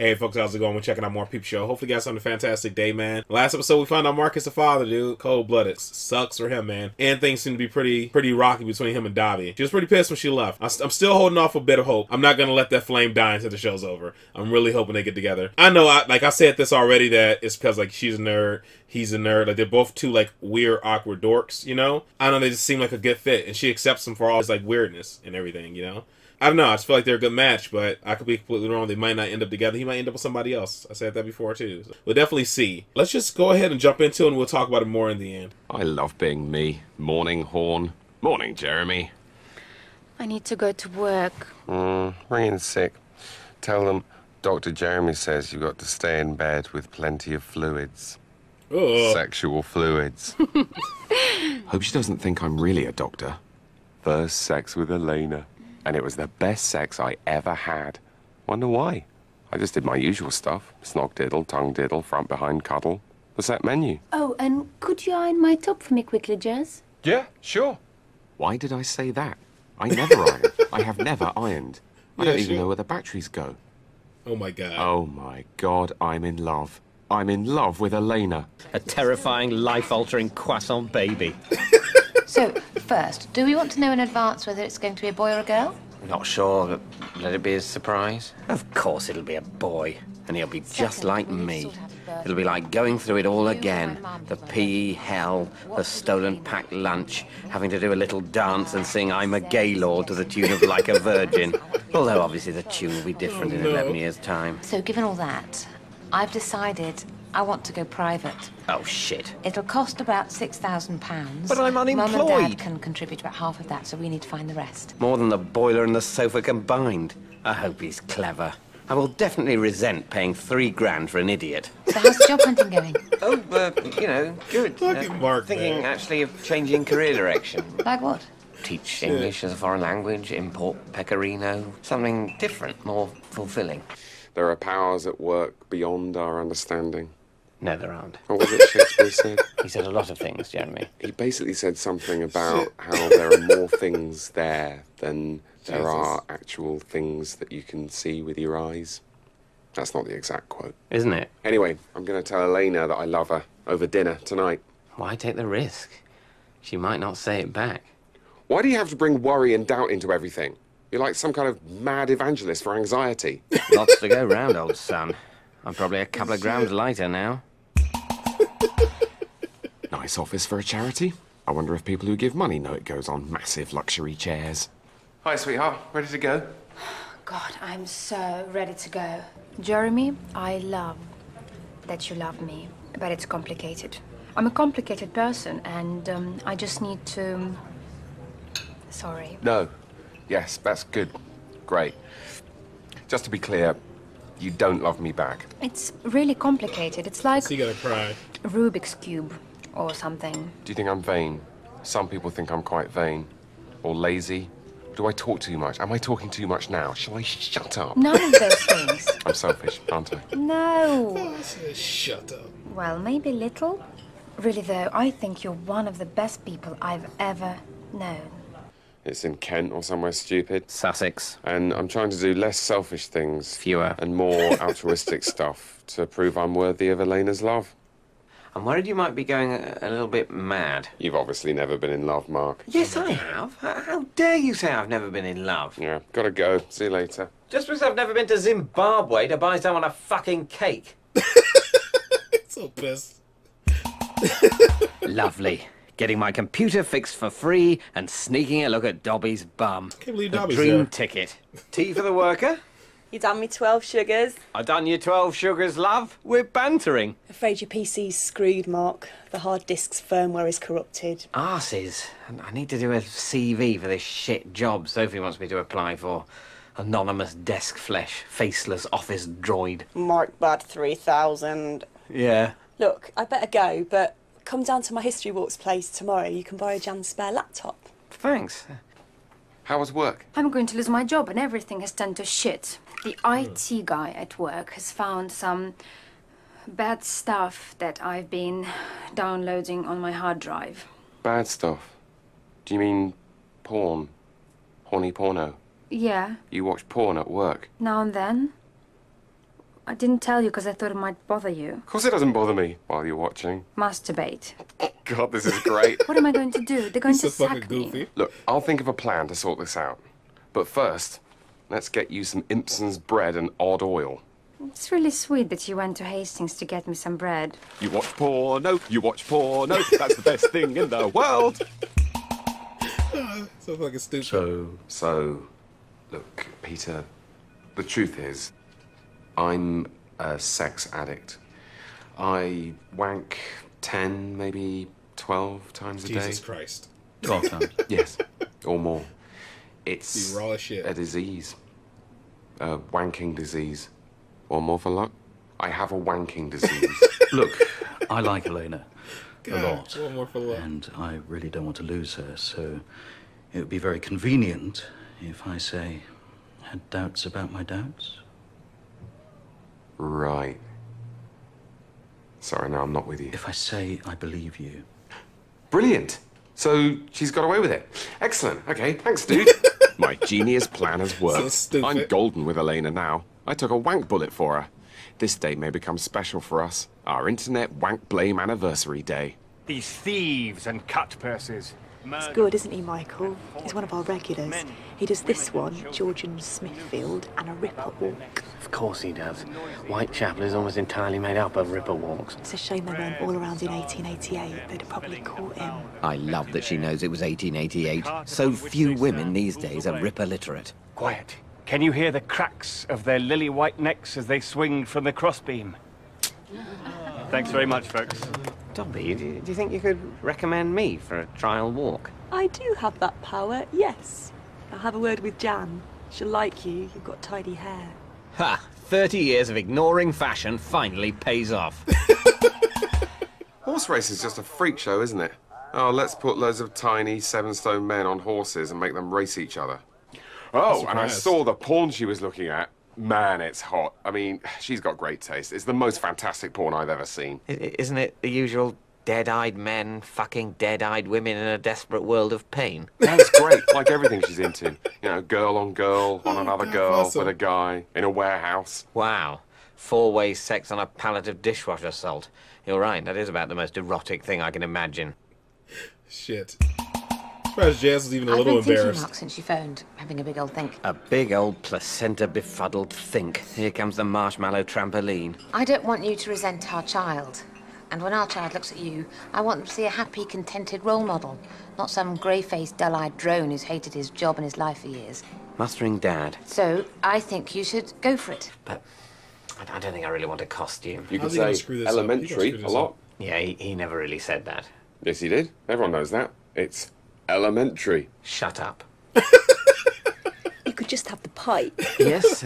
Hey folks, how's it going? We're checking out more Peep Show. Hopefully you guys having a fantastic day, man. Last episode we found out Mark is the father, dude. Cold-blooded. Sucks for him, man. And things seem to be pretty rocky between him and Dobby. She was pretty pissed when she left. I'm still holding off a bit of hope. I'm not gonna let that flame die until the show's over. I'm really hoping they get together. I know, I said this already, that it's because like she's a nerd, he's a nerd. Like they're both two like weird, awkward dorks, you know? I know they just seem like a good fit, and she accepts him for all his like weirdness and everything, you know? I don't know. I just feel like they're a good match, but I could be completely wrong. They might not end up together. He might end up with somebody else. I said that before, too. So we'll definitely see. Let's just go ahead and jump into it, and we'll talk about it more in the end. I love being me. Morning, Horn. Morning, Jeremy. I need to go to work. Ring in sick. Tell them Dr. Jeremy says you've got to stay in bed with plenty of fluids. Ugh. Sexual fluids. Hope she doesn't think I'm really a doctor. First sex with Elena. And it was the best sex I ever had. Wonder why? I just did my usual stuff. Snog diddle, tongue diddle, front behind cuddle. The set menu. Oh, and could you iron my top for me quickly, Jez? Yeah, sure. Why did I say that? I never iron. I have never ironed. I don't even know where the batteries go. Oh my god. Oh my god, I'm in love. I'm in love with Elena. A terrifying, life-altering croissant baby. So, first, do we want to know in advance whether it's going to be a boy or a girl? Not sure, but let it be a surprise. Of course it'll be a boy, and he'll be just Second, like we need to me. sort out a birth. It'll be like going through it all again. my mum The today. PE hell, the What stolen do you packed lunch, having to do a little dance and sing I'm a Gaylord to the tune of Like a Virgin. Although obviously the tune will be different in 11 years' time. So, given all that, I've decided I want to go private. Oh, shit. It'll cost about £6,000. But I'm Mum and unemployed. Dad can contribute about half of that, so we need to find the rest. More than the boiler and the sofa combined. I hope he's clever. I will definitely resent paying £3 for an idiot. So, how's the job hunting going? Oh, you know, good. Look at Mark, thinking man. actually of changing career direction. Like what? Teach English as a foreign language, import pecorino, something different, more fulfilling. There are powers at work beyond our understanding. No, there aren't. What was it Shakespeare said? He said a lot of things, Jeremy. He basically said something about how there are more things there than there are actual things that you can see with your eyes. That's not the exact quote. Isn't it? Anyway, I'm going to tell Elena that I love her over dinner tonight. Why take the risk? She might not say it back. Why do you have to bring worry and doubt into everything? You're like some kind of mad evangelist for anxiety. Lots to go round, old son. I'm probably a couple of grams lighter now. Nice office for a charity. I wonder if people who give money know it goes on massive luxury chairs. Hi, sweetheart. Ready to go? God, I'm so ready to go. Jeremy, I love that you love me, but it's complicated. I'm a complicated person, and I just need to... Sorry. No. Yes, that's good. Great. Just to be clear, you don't love me back. It's really complicated. It's like So you gotta cry. a Rubik's Cube or something. Do you think I'm vain? Some people think I'm quite vain. Or lazy. Do I talk too much? Am I talking too much now? Shall I shut up? None of those things. I'm selfish, aren't I? No. Shut up. Well, maybe little. Really, though, I think you're one of the best people I've ever known. It's in Kent or somewhere stupid. Sussex. And I'm trying to do less selfish things. Fewer. And more altruistic stuff to prove I'm worthy of Elena's love. I'm worried you might be going a little bit mad. You've obviously never been in love, Mark. Yes, I have. How dare you say I've never been in love? Yeah, gotta go. See you later. Just because I've never been to Zimbabwe to buy someone a fucking cake. So pissed. Lovely. Getting my computer fixed for free and sneaking a look at Dobby's bum. Can't believe The Dobby's dream there. ticket. Tea for the worker? You done me 12 sugars. I done you 12 sugars, love. We're bantering. Afraid your PC's screwed, Mark. The hard disk's firmware is corrupted. Arses. I need to do a CV for this shit job Sophie wants me to apply for. Anonymous desk flesh, faceless office droid. Mark Bad 3000. Yeah. Look, I better go, but come down to my History Walks place tomorrow. You can borrow Jan's spare laptop. Thanks. How was work? I'm going to lose my job and everything has turned to shit. The IT guy at work has found some bad stuff that I've been downloading on my hard drive. Bad stuff. Do you mean porn? Horny porno? Yeah, You watch porn at work? now and then. I didn't tell you because I thought it might bother you. Of course it doesn't bother me while you're watching. Masturbate. God, this is great. What am I going to do? They're going He's to so fucking sack goofy. me. Look, I'll think of a plan to sort this out. But first, let's get you some Impson's bread and odd oil. It's really sweet that you went to Hastings to get me some bread. You watch porno, you watch porno. That's the best thing in the world. So fucking stupid. So, look, Peter, the truth is, I'm a sex addict. I wank 10, maybe 12 times a day. Jesus Christ. 12 times. Yes, or more. It's You raw as shit. a disease. A wanking disease. One more for luck? I have a wanking disease. Look, I like Elena a God, lot. one more for luck. And I really don't want to lose her, so it would be very convenient if I say I had doubts about my doubts. Right. Sorry, no, I'm not with you. If I say I believe you. Brilliant. So she's got away with it. Excellent. Okay, thanks, dude. My genius plan has worked. So stupid. I'm golden with Elena now. I took a wank bullet for her. This day may become special for us. Our Internet Wank Blame Anniversary Day. These thieves and cut purses. He's good, isn't he, Michael? He's one of our regulars. He does this one, Georgian Smithfield, and a Ripper Walk. Of course he does. Whitechapel is almost entirely made up of Ripper Walks. It's a shame they weren't all around in 1888. They'd have probably caught him. I love that she knows it was 1888. So few women these days are Ripper literate. Quiet. Can you hear the cracks of their lily-white necks as they swing from the crossbeam? Thanks very much, folks. Dobby, do you think you could recommend me for a trial walk? I do have that power, yes. I'll have a word with Jan. She'll like you. You've got tidy hair. Ha! 30 years of ignoring fashion finally pays off. Horse race is just a freak show, isn't it? Oh, let's put loads of tiny 7-stone men on horses and make them race each other. Oh, and I surprised. saw the porn she was looking at. Man, it's hot. I mean, she's got great taste. It's the most fantastic porn I've ever seen. Isn't it the usual dead-eyed men fucking dead-eyed women in a desperate world of pain? That's great, like everything she's into. You know, girl on girl, on another God, girl, awesome. with a guy, in a warehouse. Wow. 4-way sex on a pallet of dishwasher salt. You're right, that is about the most erotic thing I can imagine. Shit. Surprised Jazz was even a I've little been thinking, embarrassed. Mark, since you phoned, having a big old think. A big old placenta-befuddled think. Here comes the marshmallow trampoline. I don't want you to resent our child. And when our child looks at you, I want them to see a happy, contented role model, not some grey-faced, dull-eyed drone who's hated his job and his life for years. Mustering Dad. So I think you should go for it. But I don't think I really want a costume. You could How's he gonna say screw this up? He gonna elementary screw a this lot. up. Yeah, he never really said that. Yes, he did. Everyone knows that. It's elementary. Shut up. You could just have the pipe. Yes,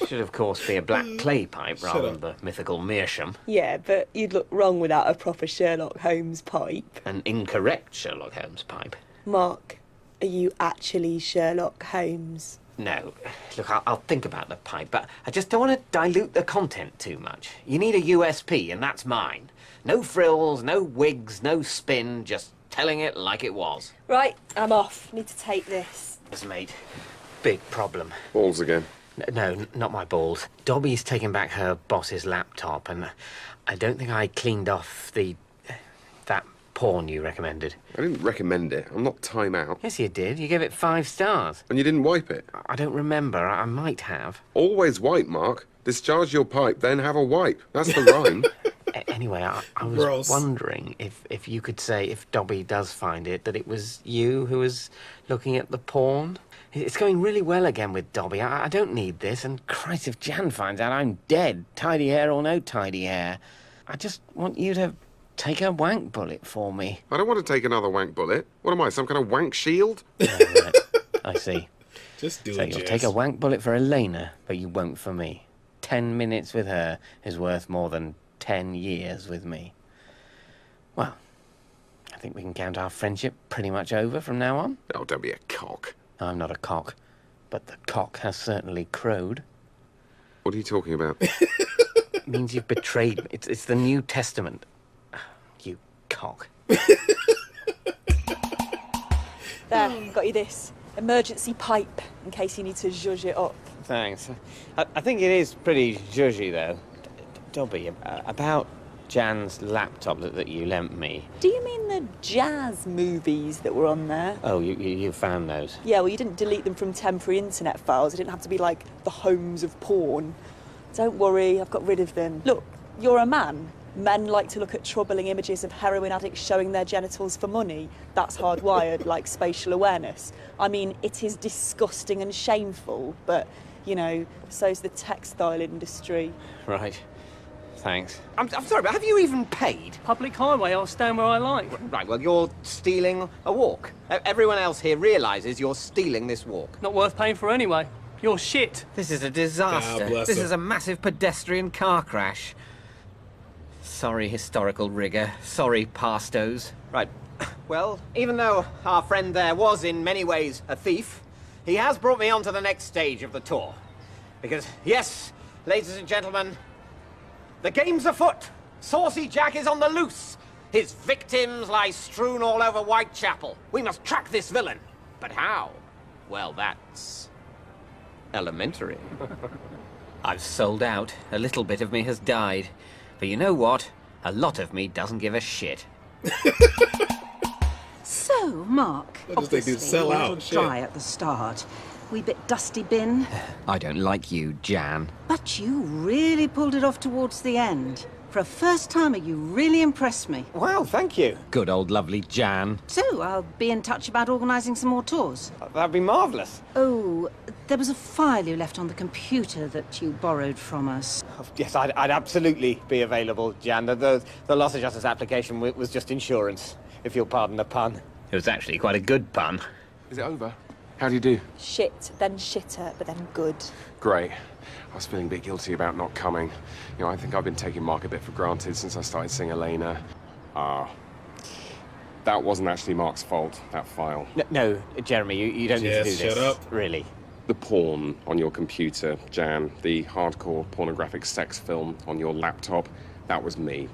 should of course be a black clay pipe rather up. than the mythical meerschaum. Yeah, but you'd look wrong without a proper Sherlock Holmes pipe. An incorrect Sherlock Holmes pipe. Mark, are you actually Sherlock Holmes? No, look, I'll think about the pipe, but I just don't want to dilute the content too much. You need a USP, and that's mine. No frills, no wigs, no spin, just telling it like it was. Right, I'm off. Need to take this. Yes, mate. Big problem. Balls again. No, not my balls. Dobby's taken back her boss's laptop, and I don't think I cleaned off that porn you recommended. I didn't recommend it. I'm not time out. Yes, you did. You gave it 5 stars. And you didn't wipe it. I don't remember. I might have. Always wipe, Mark. Discharge your pipe, then have a wipe. That's the rhyme. Anyway, I was Gross. wondering if you could say, if Dobby does find it, that it was you who was looking at the porn. It's going really well again with Dobby. I don't need this, and Christ, if Jan finds out, I'm dead. Tidy hair or no tidy hair. I just want you to take a wank bullet for me. I don't want to take another wank bullet. What am I, some kind of wank shield? Right. I see. Just do So it, you'll Jazz. take a wank bullet for Elena, but you won't for me. 10 minutes with her is worth more than 10 years with me. Well, I think we can count our friendship pretty much over from now on. Oh, don't be a cock. I'm not a cock, but the cock has certainly crowed. What are you talking about? It means you've betrayed me. It's the New Testament. You cock. There, got you this. Emergency pipe, in case you need to zhuzh it up. thanks. I think it is pretty zhuzhy, though. Dobby, about Jan's laptop that you lent me. Do you mean the jazz movies that were on there? Oh, you found those? Yeah, well, you didn't delete them from temporary internet files. It didn't have to be like the homes of porn. Don't worry, I've got rid of them. Look, you're a man. Men like to look at troubling images of heroin addicts showing their genitals for money. That's hardwired, like spatial awareness. I mean, it is disgusting and shameful, but, you know, so's the textile industry. Right. Thanks. I'm sorry, but have you even paid? Public highway, I'll stand where I like. Right, well, you're stealing a walk. Everyone else here realises you're stealing this walk. Not worth paying for anyway. You're shit. This is a disaster. This is a massive pedestrian car crash. Sorry, historical rigor. Sorry, pastos. Right. Well, even though our friend there was in many ways a thief, he has brought me on to the next stage of the tour. Because, yes, ladies and gentlemen, the game's afoot. Saucy Jack is on the loose. His victims lie strewn all over Whitechapel. We must track this villain. But how? Well, that's elementary. I've sold out. A little bit of me has died. But you know what? A lot of me doesn't give a shit. So, Mark, obviously sell a out, little shit. dry at the start. Wee bit dusty bin. I don't like you, Jan. But you really pulled it off towards the end. For a first-timer, you really impressed me. Well, thank you. Good old lovely Jan. So, I'll be in touch about organising some more tours. That'd be marvellous. Oh, there was a file you left on the computer that you borrowed from us. Yes, I'd absolutely be available, Jan. The loss adjuster's application was just insurance, if you'll pardon the pun. It was actually quite a good pun. Is it over? How do you do? Shit, then shitter, but then good. Great. I was feeling a bit guilty about not coming. You know, I think I've been taking Mark a bit for granted since I started seeing Elena. That wasn't actually Mark's fault, that file. No, Jeremy, you don't need to do this. Shut up. Really. The porn on your computer, Jan, the hardcore pornographic sex film on your laptop, that was me.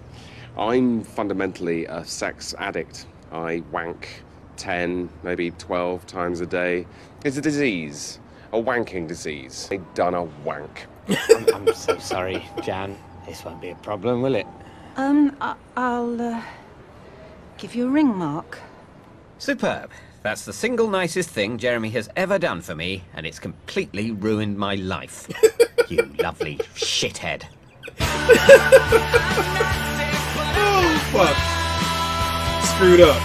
I'm fundamentally a sex addict. I wank 10, maybe 12 times a day. It's a disease. A wanking disease. I done a wank. I'm so sorry, Jan. This won't be a problem, will it? I'll give you a ring, Mark. Superb. That's the single nicest thing Jeremy has ever done for me, and it's completely ruined my life. You lovely shithead. Oh, fuck. Screwed up.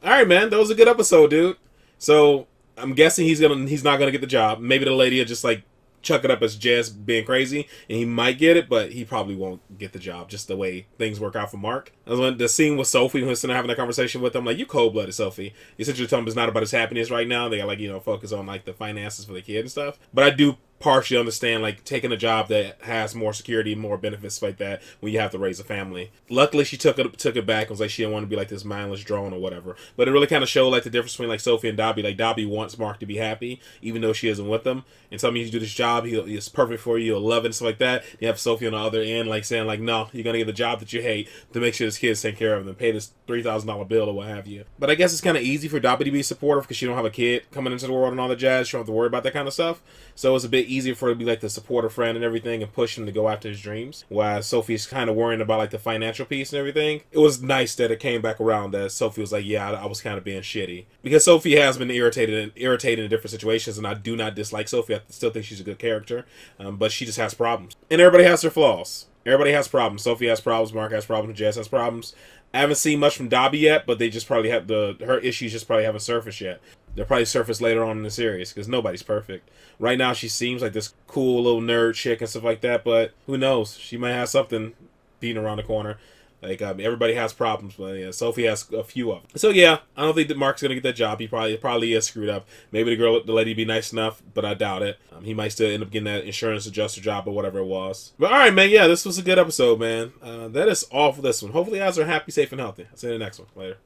Alright, man. That was a good episode, dude. So, I'm guessing he's not gonna get the job. Maybe the lady will just, like, chuck it up as Jazz being crazy, and he might get it, but he probably won't get the job, just the way things work out for Mark. That was when the scene with Sophie, when he was sitting there having that conversation with him, like, you cold-blooded, Sophie. You essentially tell him it's not about his happiness right now. They got, like, you know, focus on, like, the finances for the kid and stuff. But I do partially understand, like, taking a job that has more security, more benefits like that when you have to raise a family. Luckily, she took it back and was like, she didn't want to be like this mindless drone or whatever. But it really kind of showed, like, the difference between, like, Sophie and Dobby. Like, Dobby wants Mark to be happy, even though she isn't with him. And telling you to do this job, he's perfect for you, you'll love it, and stuff like that. You have Sophie on the other end, like, saying, like, no, you're going to get the job that you hate to make sure this kid's taken care of and pay this $3,000 bill or what have you. But I guess it's kind of easy for Dobby to be supportive because she don't have a kid coming into the world and all the jazz. She don't have to worry about that kind of stuff. So it's a bit easier for her to be, like, the supportive friend and everything and push him to go after his dreams. While Sophie's kind of worrying about, like, the financial piece and everything. It was nice that it came back around that Sophie was like, yeah, I was kind of being shitty. Because Sophie has been irritated in different situations, and I do not dislike Sophie. I still think she's a good character. But she just has problems. And everybody has their flaws. Everybody has problems. Sophie has problems, Mark has problems, Jess has problems. I haven't seen much from Dobby yet, but they just probably have her issues just probably haven't surfaced yet. They'll probably surface later on in the series because nobody's perfect. Right now, she seems like this cool little nerd chick and stuff like that, but who knows? She might have something beating around the corner. Like, everybody has problems, but yeah, Sophie has a few of them. So yeah, I don't think that Mark's gonna get that job. He probably is screwed up. Maybe the lady be nice enough, but I doubt it. He might still end up getting that insurance adjuster job or whatever it was. But all right, man, yeah, this was a good episode, man. That is all for this one. Hopefully, you guys are happy, safe, and healthy. I'll see you in the next one. Later.